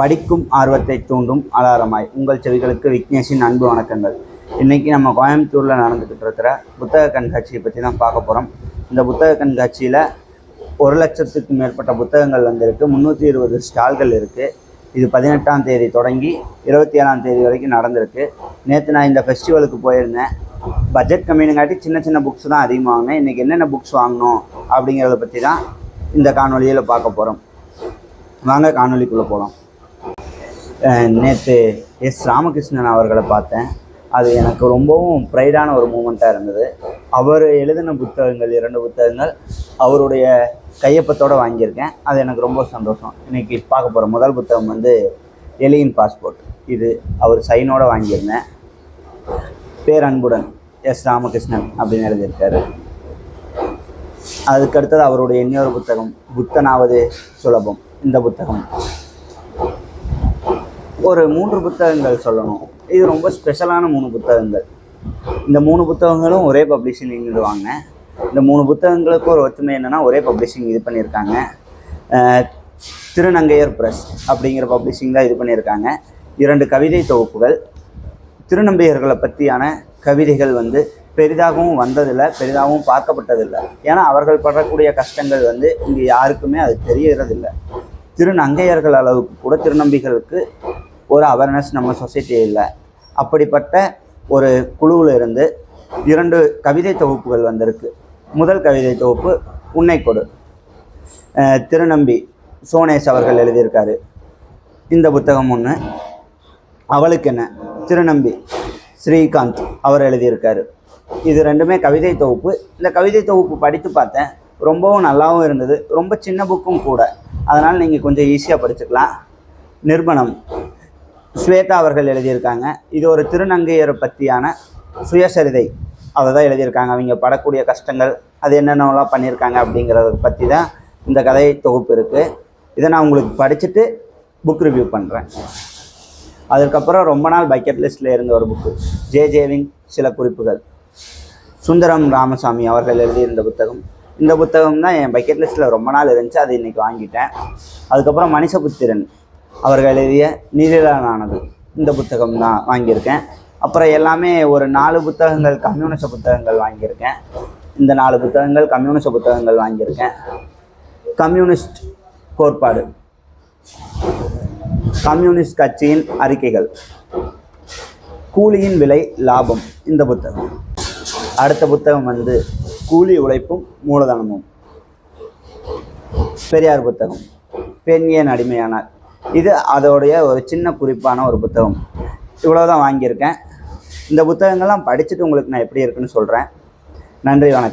படிக்கும் ஆர்வத்தை தூண்டும் அலாரமாய் உங்கள் செவிகளுக்கு விக்னேஷின் அன்பு வணக்கங்கள். இன்றைக்கி நம்ம கோயம்புத்தூரில் நடந்துக்கிட்டு இருக்கிற புத்தக கண்காட்சியை பற்றி தான் பார்க்க போகிறோம். இந்த புத்தக கண்காட்சியில் 1,00,000க்கும் மேற்பட்ட புத்தகங்கள் வந்திருக்கு. 320 ஸ்டால்கள் இருக்குது. இது 18ஆம் தேதி தொடங்கி 27ஆம் தேதி வரைக்கும் நடந்திருக்கு. நேற்று நான் இந்த ஃபெஸ்டிவலுக்கு போயிருந்தேன். பட்ஜெட் கம்மினுங்காட்டி சின்ன சின்ன புக்ஸ் தான் அதிகமாக வாங்கினேன். இன்றைக்கி என்னென்ன புக்ஸ் வாங்கணும் அப்படிங்கிறத பற்றி தான் இந்த காணொலியில் பார்க்க போகிறோம். வாங்க காணொலிக்குள்ளே போகலாம். நேற்று எஸ் ராமகிருஷ்ணன் அவர்களை பார்த்தேன். அது எனக்கு ரொம்பவும் ப்ரைடான ஒரு மூமெண்ட்டாக இருந்தது. அவர் எழுதின புத்தகங்கள் 2 புத்தகங்கள் அவருடைய கையொப்பத்தோடு வாங்கியிருக்கேன். அது எனக்கு ரொம்ப சந்தோஷம். இன்றைக்கி பார்க்க போகிற முதல் புத்தகம் வந்து எலியின் பாஸ்போர்ட். இது அவர் சைனோடு வாங்கியிருந்தேன். பேரன்புடன் எஸ் ராமகிருஷ்ணன் அப்படின்னு எழுதியிருக்காரு. அதுக்கடுத்தது அவருடைய இன்னொரு புத்தகம் புத்தனாவது சுலபம். இந்த புத்தகம் ஒரு 3 புத்தகங்கள் சொல்லணும். இது ரொம்ப ஸ்பெஷலான 3 புத்தகங்கள். இந்த 3 புத்தகங்களும் ஒரே பப்ளிஷிங் இருந்து வாங்கினேன். இந்த 3 புத்தகங்களுக்கு ஒரு ஒற்றுமை என்னென்னா ஒரே பப்ளிஷிங் இது பண்ணியிருக்காங்க. திருநங்கையர் ப்ரெஸ் அப்படிங்கிற பப்ளிஷிங் தான் இது பண்ணியிருக்காங்க. 2 கவிதை தொகுப்புகள். திருநங்கையர்களை பற்றியான கவிதைகள் வந்து பெரிதாகவும் வந்ததில்லை, பெரிதாகவும் பார்க்கப்பட்டதில்லை. ஏன்னா அவர்கள் படக்கூடிய கஷ்டங்கள் வந்து இங்கே யாருக்குமே அது தெரியறதில்லை. திருநங்கையர்கள் அளவுக்கு கூட திருநம்பிகளுக்கு ஒரு அவேர்னஸ் நம்ம சொசைட்டி இல்லை. அப்படிப்பட்ட ஒரு குழுவில் இருந்து 2 கவிதை தொகுப்புகள் வந்திருக்கு. முதல் கவிதை தொகுப்பு உன்னை கொடு, திருநம்பி சோனேஷ் அவர்கள் எழுதியிருக்காரு. இந்த புத்தகம் ஒன்று. அவளுக்கு என்ன, திருநம்பி ஸ்ரீகாந்த் அவர் எழுதியிருக்காரு. இது 2மே கவிதை தொகுப்பு. இந்த கவிதை தொகுப்பு படித்து பார்த்தேன். ரொம்பவும் நல்லாவும் இருந்தது. ரொம்ப சின்ன புக்கும் கூட. அதனால் நீங்கள் கொஞ்சம் ஈஸியாக படிச்சுக்கலாம். நிர்பணம் ஸ்வேதா அவர்கள் எழுதியிருக்காங்க. இது ஒரு திருநங்கையரை பற்றியான சுயசரிதை. அதை தான் எழுதியிருக்காங்க. அவங்க படக்கூடிய கஷ்டங்கள், அது என்னென்னலாம் பண்ணியிருக்காங்க அப்படிங்கிறத பற்றி தான் இந்த கதை தொகுப்பு இருக்குது. இதை நான் உங்களுக்கு படிச்சுட்டு புக் ரிவ்யூ பண்ணுறேன். அதுக்கப்புறம் ரொம்ப நாள் பக்கெட் லிஸ்ட்டில் இருந்த ஒரு புக்கு ஜேவின் சில குறிப்புகள். சுந்தரம் ராமசாமி அவர்கள் எழுதியிருந்த புத்தகம். இந்த புத்தகம் தான் என் பக்கெட் லிஸ்ட்டில் ரொம்ப நாள் இருந்துச்சு. அது இன்றைக்கி வாங்கிட்டேன். அதுக்கப்புறம் மணிசபுத்திரன் அவர்கள் எழுதிய நீரிலானது. இந்த புத்தகம் தான் வாங்கியிருக்கேன். அப்புறம் எல்லாமே ஒரு 4 புத்தகங்கள் கம்யூனிச புத்தகங்கள் வாங்கியிருக்கேன். இந்த 4 புத்தகங்கள் கம்யூனிச புத்தகங்கள் வாங்கியிருக்கேன். கம்யூனிஸ்ட் கோட்பாடு, கம்யூனிஸ்ட் கட்சியின் அறிக்கைகள், கூலியின் விலை லாபம். இந்த புத்தகம். அடுத்த புத்தகம் வந்து கூலி உழைப்பும் மூலதனமும். பெரியார் புத்தகம் பெண் ஏன் அடிமையானார். இது அதோடைய ஒரு சின்ன குறிப்பான ஒரு புத்தகம். இவ்வளோ தான் வாங்கியிருக்கேன். இந்த புத்தகங்கள்லாம் படிச்சுட்டு உங்களுக்கு நான் எப்படி இருக்குன்னு சொல்கிறேன். நன்றி, வணக்கம்.